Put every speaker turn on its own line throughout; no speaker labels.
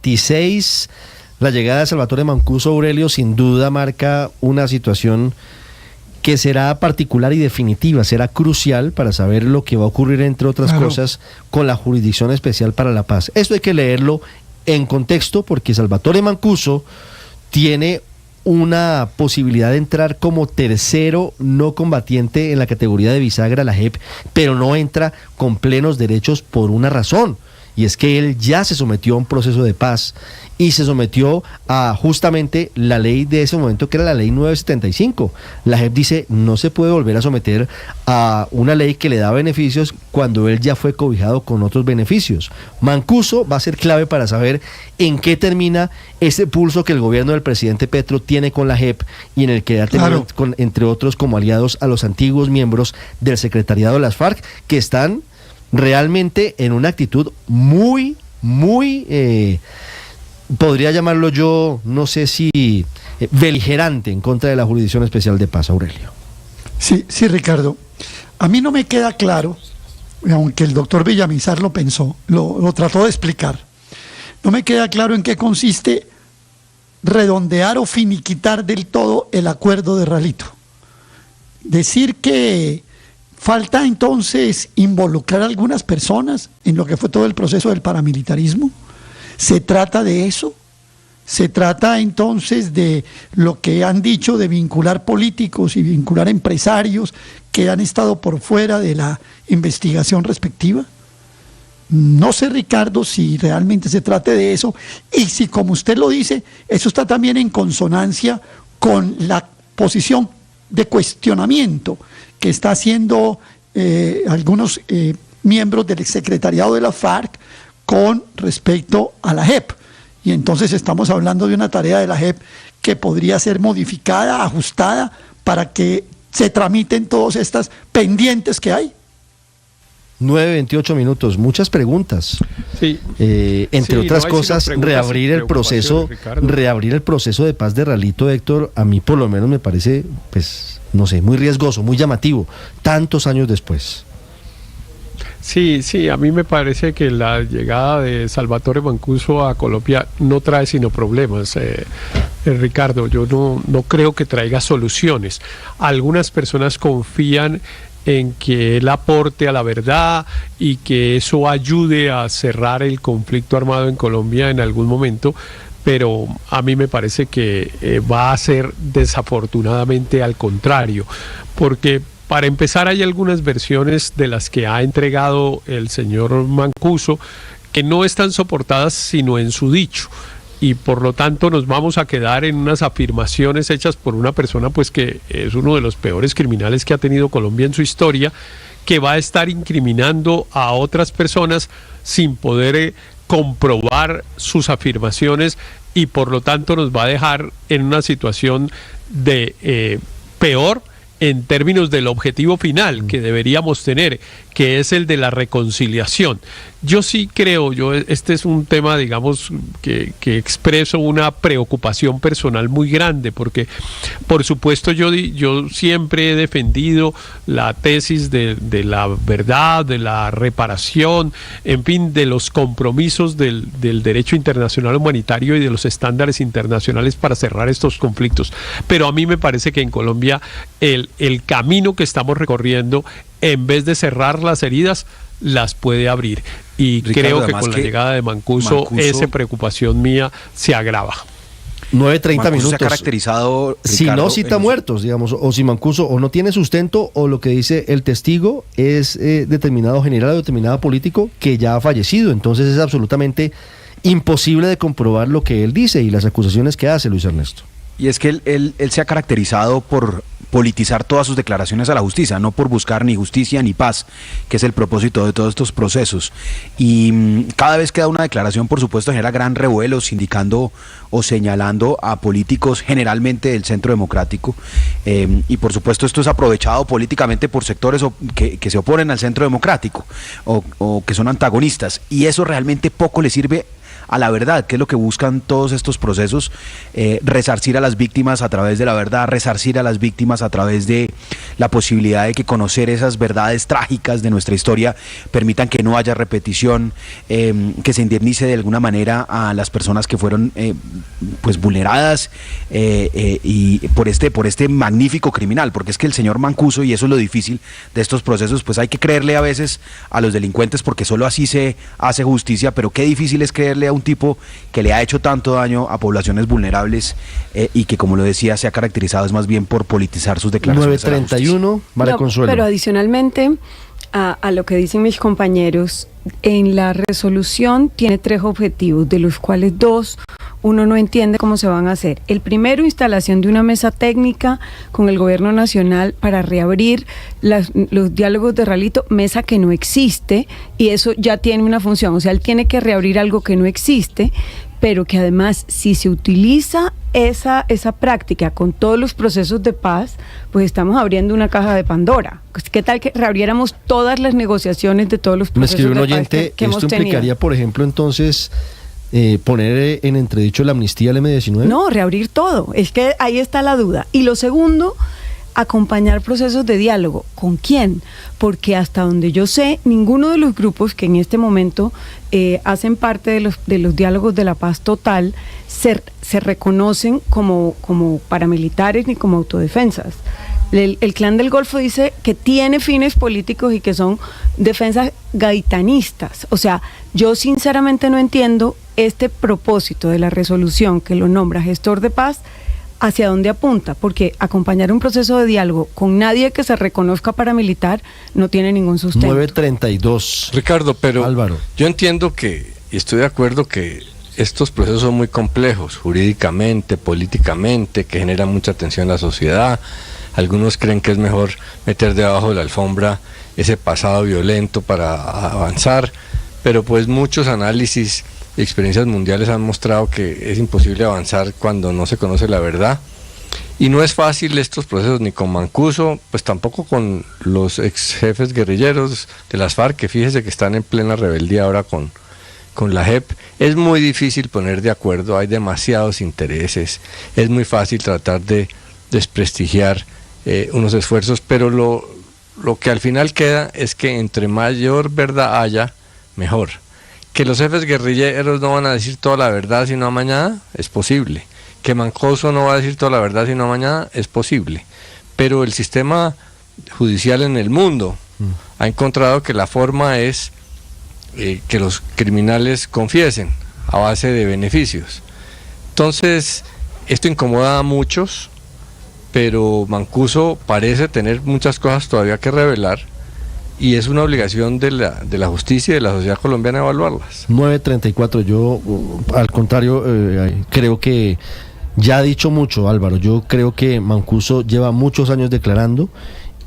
26, la llegada de Salvatore Mancuso, Aurelio, sin duda marca una situación que será particular y definitiva, será crucial para saber lo que va a ocurrir, entre otras cosas, con la Jurisdicción Especial para la Paz. Esto hay que leerlo en contexto, porque Salvatore Mancuso tiene una posibilidad de entrar como tercero no combatiente en la categoría de bisagra, la JEP, pero no entra con plenos derechos por una razón, y es que él ya se sometió a un proceso de paz y se sometió a justamente la ley de ese momento, que era la ley 975. La JEP dice, no se puede volver a someter a una ley que le da beneficios cuando él ya fue cobijado con otros beneficios. Mancuso va a ser clave para saber en qué termina ese pulso que el gobierno del presidente Petro tiene con la JEP, y en el que ha tenido, entre otros, como aliados a los antiguos miembros del secretariado de las FARC, que están realmente en una actitud muy, podría llamarlo yo, no sé si beligerante en contra de la Jurisdicción Especial de Paz, Aurelio.
Sí, Ricardo. A mí no me queda claro, aunque el doctor Villamizar lo pensó, lo trató de explicar, no me queda claro en qué consiste redondear o finiquitar del todo el acuerdo de Ralito. Decir que falta entonces involucrar a algunas personas en lo que fue todo el proceso del paramilitarismo. ¿Se trata de eso? ¿Se trata entonces de lo que han dicho de vincular políticos y vincular empresarios que han estado por fuera de la investigación respectiva? No sé, Ricardo, si realmente se trata de eso, y si, como usted lo dice, eso está también en consonancia con la posición de cuestionamiento que está haciendo algunos miembros del secretariado de la FARC con respecto a la JEP. Y entonces estamos hablando de una tarea de la JEP que podría ser modificada, ajustada, para que se tramiten todas estas pendientes que hay.
9:28, muchas preguntas. Sí. Entre otras cosas, reabrir el proceso de paz de Ralito, Héctor, a mí por lo menos me parece, pues, no sé, muy riesgoso, muy llamativo, tantos años después.
Sí, a mí me parece que la llegada de Salvatore Mancuso a Colombia no trae sino problemas, Ricardo. Yo no creo que traiga soluciones. Algunas personas confían en que él aporte a la verdad y que eso ayude a cerrar el conflicto armado en Colombia en algún momento, pero a mí me parece que va a ser desafortunadamente al contrario, porque para empezar hay algunas versiones de las que ha entregado el señor Mancuso que no están soportadas sino en su dicho, y por lo tanto nos vamos a quedar en unas afirmaciones hechas por una persona pues que es uno de los peores criminales que ha tenido Colombia en su historia, que va a estar incriminando a otras personas sin poder comprobar sus afirmaciones, y por lo tanto nos va a dejar en una situación de peor en términos del objetivo final que deberíamos tener, que es el de la reconciliación. Yo sí creo, este es un tema, digamos, que expreso una preocupación personal muy grande, porque por supuesto yo siempre he defendido la tesis de la verdad, de la reparación, en fin, de los compromisos del derecho internacional humanitario y de los estándares internacionales para cerrar estos conflictos. Pero a mí me parece que en Colombia el camino que estamos recorriendo, en vez de cerrar las heridas, las puede abrir. Y Ricardo, creo que con la llegada de Mancuso, esa preocupación mía se agrava.
9:30
se ha caracterizado, Ricardo,
si no cita muertos, digamos, o si Mancuso o no tiene sustento, o lo que dice el testigo es determinado general o determinado político que ya ha fallecido. Entonces es absolutamente imposible de comprobar lo que él dice y las acusaciones que hace, Luis Ernesto.
Y es que él se ha caracterizado por politizar todas sus declaraciones a la justicia, no por buscar ni justicia ni paz, que es el propósito de todos estos procesos. Y cada vez que da una declaración, por supuesto, genera gran revuelo, indicando o señalando a políticos generalmente del Centro Democrático. Y por supuesto esto es aprovechado políticamente por sectores que se oponen al Centro Democrático o que son antagonistas. Y eso realmente poco le sirve a la verdad, que es lo que buscan todos estos procesos, resarcir a las víctimas a través de la verdad, resarcir a las víctimas a través de la posibilidad de que conocer esas verdades trágicas de nuestra historia permitan que no haya repetición, que se indemnice de alguna manera a las personas que fueron pues vulneradas y por este magnífico criminal, porque es que el señor Mancuso, y eso es lo difícil de estos procesos, pues hay que creerle a veces a los delincuentes porque solo así se hace justicia, pero qué difícil es creerle a un tipo que le ha hecho tanto daño a poblaciones vulnerables y que, como lo decía, se ha caracterizado es más bien por politizar sus declaraciones.
9:31, María Consuelo.
Pero adicionalmente a lo que dicen mis compañeros, en la resolución tiene 3 objetivos, de los cuales 2 uno no entiende cómo se van a hacer. El primero, instalación de una mesa técnica con el gobierno nacional para reabrir los diálogos de Ralito, mesa que no existe, y eso ya tiene una función, o sea, él tiene que reabrir algo que no existe, pero que además, si se utiliza esa práctica con todos los procesos de paz, pues estamos abriendo una caja de Pandora. ¿Qué tal que reabriéramos todas las negociaciones de todos los procesos
de paz
que hemos
esto
tenido?
Implicaría, por ejemplo, entonces poner en entredicho la amnistía al M-19.
No, reabrir todo. Es que ahí está la duda. Y lo segundo, acompañar procesos de diálogo. ¿Con quién? Porque hasta donde yo sé, ninguno de los grupos que en este momento hacen parte de los diálogos de la paz total se reconocen como paramilitares ni como autodefensas. El Clan del Golfo dice que tiene fines políticos y que son defensas gaitanistas. O sea, yo sinceramente no entiendo este propósito de la resolución que lo nombra gestor de paz, hacia dónde apunta, porque acompañar un proceso de diálogo con nadie que se reconozca paramilitar no tiene ningún sustento.
9:32.
Ricardo, pero
Álvaro,
yo entiendo y estoy de acuerdo que estos procesos son muy complejos, jurídicamente, políticamente, que generan mucha tensión en la sociedad. Algunos creen que es mejor meter debajo de la alfombra ese pasado violento para avanzar, pero pues muchos análisis y experiencias mundiales han mostrado que es imposible avanzar cuando no se conoce la verdad. Y no es fácil estos procesos ni con Mancuso, pues tampoco con los ex jefes guerrilleros de las FARC, que fíjese que están en plena rebeldía ahora con la JEP. Es muy difícil poner de acuerdo, hay demasiados intereses, es muy fácil tratar de desprestigiar unos esfuerzos, pero lo que al final queda es que entre mayor verdad haya, mejor. Que los jefes guerrilleros no van a decir toda la verdad sino mañana, es posible. Que Mancuso no va a decir toda la verdad sino mañana, es posible. Pero el sistema judicial en el mundo ha encontrado que la forma es que los criminales confiesen a base de beneficios. Entonces, esto incomoda a muchos, pero Mancuso parece tener muchas cosas todavía que revelar. Y es una obligación de la justicia y de la sociedad colombiana evaluarlas.
9:34. Yo, al contrario, creo que ya ha dicho mucho, Álvaro. Yo creo que Mancuso lleva muchos años declarando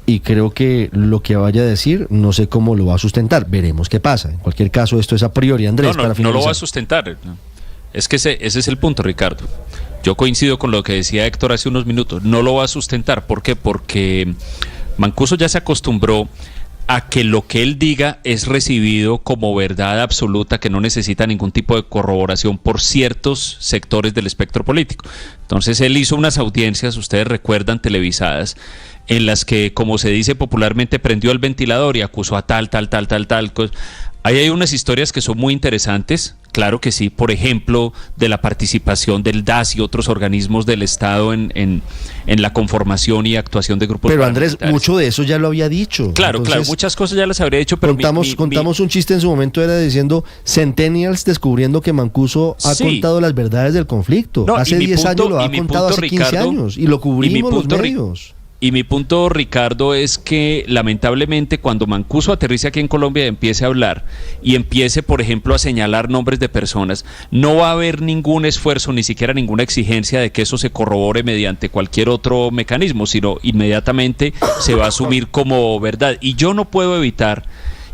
y creo que lo que vaya a decir, no sé cómo lo va a sustentar. Veremos qué pasa. En cualquier caso, esto es a priori. Andrés, para finalizar.
No lo va a sustentar. Es que ese es el punto, Ricardo. Yo coincido con lo que decía Héctor hace unos minutos. No lo va a sustentar. ¿Por qué? Porque Mancuso ya se acostumbró a que lo que él diga es recibido como verdad absoluta, que no necesita ningún tipo de corroboración por ciertos sectores del espectro político. Entonces él hizo unas audiencias, ustedes recuerdan, televisadas, en las que, como se dice popularmente, prendió el ventilador y acusó a tal. Ahí hay unas historias que son muy interesantes, claro que sí, por ejemplo, de la participación del DAS y otros organismos del Estado en la conformación y actuación de grupos.
Pero Andrés, mucho de eso ya lo había dicho.
Claro, muchas cosas ya las habría dicho, pero
contamos un chiste en su momento, era diciendo Centennials descubriendo que Mancuso ha contado las verdades del conflicto.
No,
hace 10 años lo ha contado, hace 15 años, y lo cubrimos los medios.
Y mi punto, Ricardo, es que lamentablemente cuando Mancuso aterrice aquí en Colombia y empiece a hablar y empiece, por ejemplo, a señalar nombres de personas, no va a haber ningún esfuerzo, ni siquiera ninguna exigencia de que eso se corrobore mediante cualquier otro mecanismo, sino inmediatamente se va a asumir como verdad. Y yo no puedo evitar,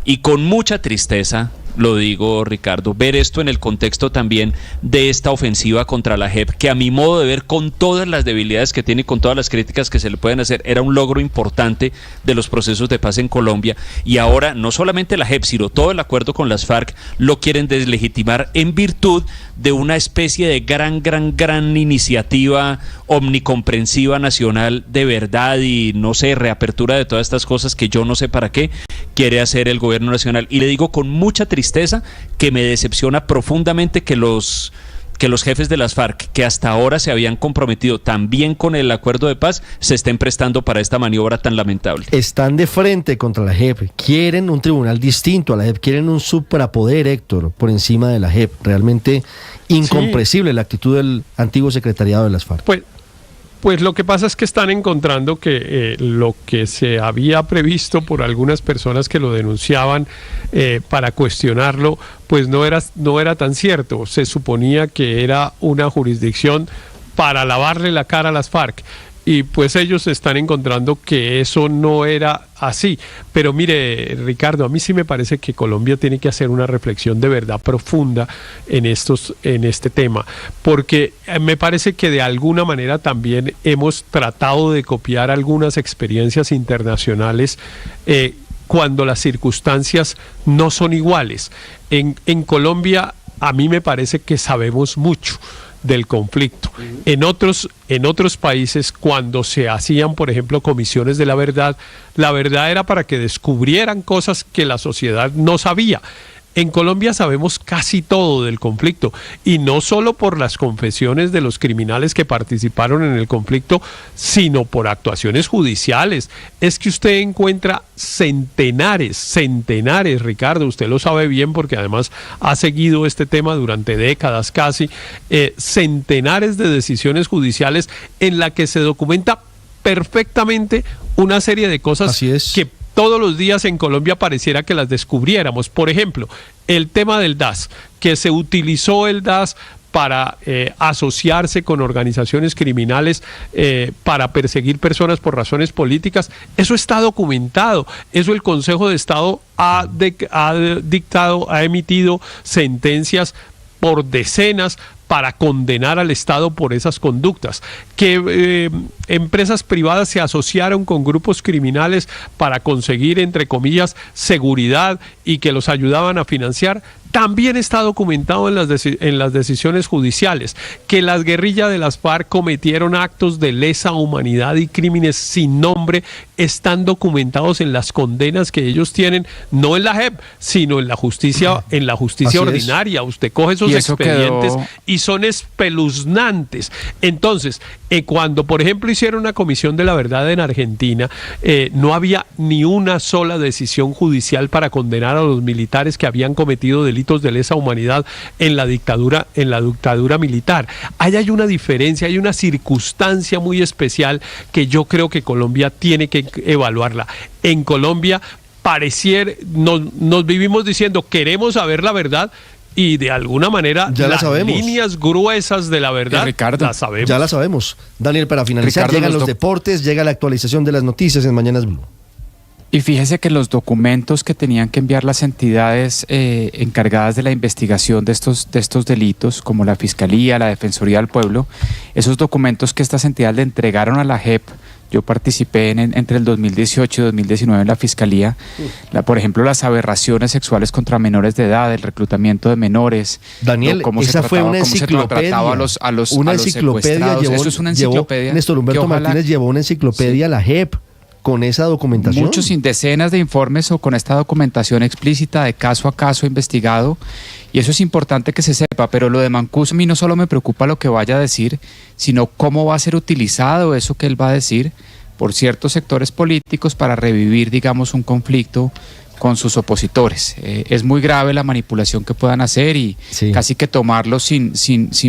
y con mucha tristeza, lo digo, Ricardo, ver esto en el contexto también de esta ofensiva contra la JEP, que a mi modo de ver, con todas las debilidades que tiene y con todas las críticas que se le pueden hacer, era un logro importante de los procesos de paz en Colombia, y ahora no solamente la JEP, sino todo el acuerdo con las FARC lo quieren deslegitimar en virtud de una especie de gran iniciativa omnicomprensiva nacional de verdad y, no sé, reapertura de todas estas cosas que yo no sé para qué quiere hacer el gobierno nacional. Y le digo con mucha tristeza que me decepciona profundamente que los jefes de las FARC, que hasta ahora se habían comprometido también con el acuerdo de paz, se estén prestando para esta maniobra tan lamentable.
Están de frente contra la JEP, quieren un tribunal distinto a la JEP, quieren un suprapoder, Héctor, por encima de la JEP. Realmente incomprensible la actitud del antiguo secretariado de las FARC.
Pues lo que pasa es que están encontrando que lo que se había previsto por algunas personas que lo denunciaban para cuestionarlo, pues no era tan cierto. Se suponía que era una jurisdicción para lavarle la cara a las FARC. Y pues ellos están encontrando que eso no era así. Pero mire, Ricardo, a mí sí me parece que Colombia tiene que hacer una reflexión de verdad profunda en este tema, porque me parece que de alguna manera también hemos tratado de copiar algunas experiencias internacionales cuando las circunstancias no son iguales. En Colombia, a mí me parece que sabemos mucho del conflicto. En otros países, cuando se hacían, por ejemplo, comisiones de la verdad era para que descubrieran cosas que la sociedad no sabía. En Colombia sabemos casi todo del conflicto, y no solo por las confesiones de los criminales que participaron en el conflicto, sino por actuaciones judiciales. Es que usted encuentra centenares, Ricardo, usted lo sabe bien porque además ha seguido este tema durante décadas casi, centenares de decisiones judiciales en la que se documenta perfectamente una serie de cosas que todos los días en Colombia pareciera que las descubriéramos. Por ejemplo, el tema del DAS, que se utilizó el DAS para asociarse con organizaciones criminales para perseguir personas por razones políticas. Eso está documentado. Eso el Consejo de Estado ha emitido sentencias por decenas para condenar al Estado por esas conductas. Que empresas privadas se asociaron con grupos criminales para conseguir, entre comillas, seguridad y que los ayudaban a financiar, también está documentado en las decisiones judiciales. Que las guerrillas de las FARC cometieron actos de lesa humanidad y crímenes sin nombre, están documentados en las condenas que ellos tienen, no en la JEP, sino en la justicia ordinaria. Usted coge esos expedientes y son espeluznantes. Entonces, cuando por ejemplo hicieron una comisión de la verdad en Argentina, no había ni una sola decisión judicial para condenar a los militares que habían cometido delitos de lesa humanidad en la dictadura militar. Ahí hay una diferencia, hay una circunstancia muy especial que yo creo que Colombia tiene que evaluarla. En Colombia nos vivimos diciendo queremos saber la verdad, y de alguna manera
ya las
líneas gruesas de la verdad las sabemos.
Ya la sabemos. Daniel, para finalizar,
Ricardo,
llegan los deportes, llega la actualización de las noticias en Mañanas Blue.
Y fíjese que los documentos que tenían que enviar las entidades encargadas de la investigación de estos delitos, como la Fiscalía, la Defensoría del Pueblo, esos documentos que estas entidades le entregaron a la JEP, yo participé entre el 2018 y 2019 en la Fiscalía, por ejemplo, las aberraciones sexuales contra menores de edad, el reclutamiento de menores.
Daniel, esa fue una enciclopedia. Una enciclopedia llevó Néstor Humberto Martínez llevó una enciclopedia a la JEP con esa documentación.
Muchos, decenas de informes o con esta documentación explícita de caso a caso investigado, y eso es importante que se sepa. Pero lo de Mancuso, a mí no solo me preocupa lo que vaya a decir, sino cómo va a ser utilizado eso que él va a decir por ciertos sectores políticos para revivir, digamos, un conflicto con sus opositores. Es muy grave la manipulación que puedan hacer y casi que tomarlo sin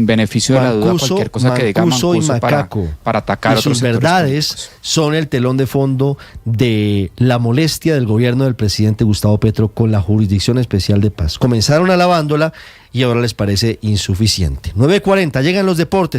beneficio de la duda cualquier cosa que diga Mancuso
y Macaco,
para atacar a otros
sus verdades
políticos.
Son el telón de fondo de la molestia del gobierno del presidente Gustavo Petro con la Jurisdicción Especial de Paz. Comenzaron alabándola y ahora les parece insuficiente. 9:40, llegan los deportes.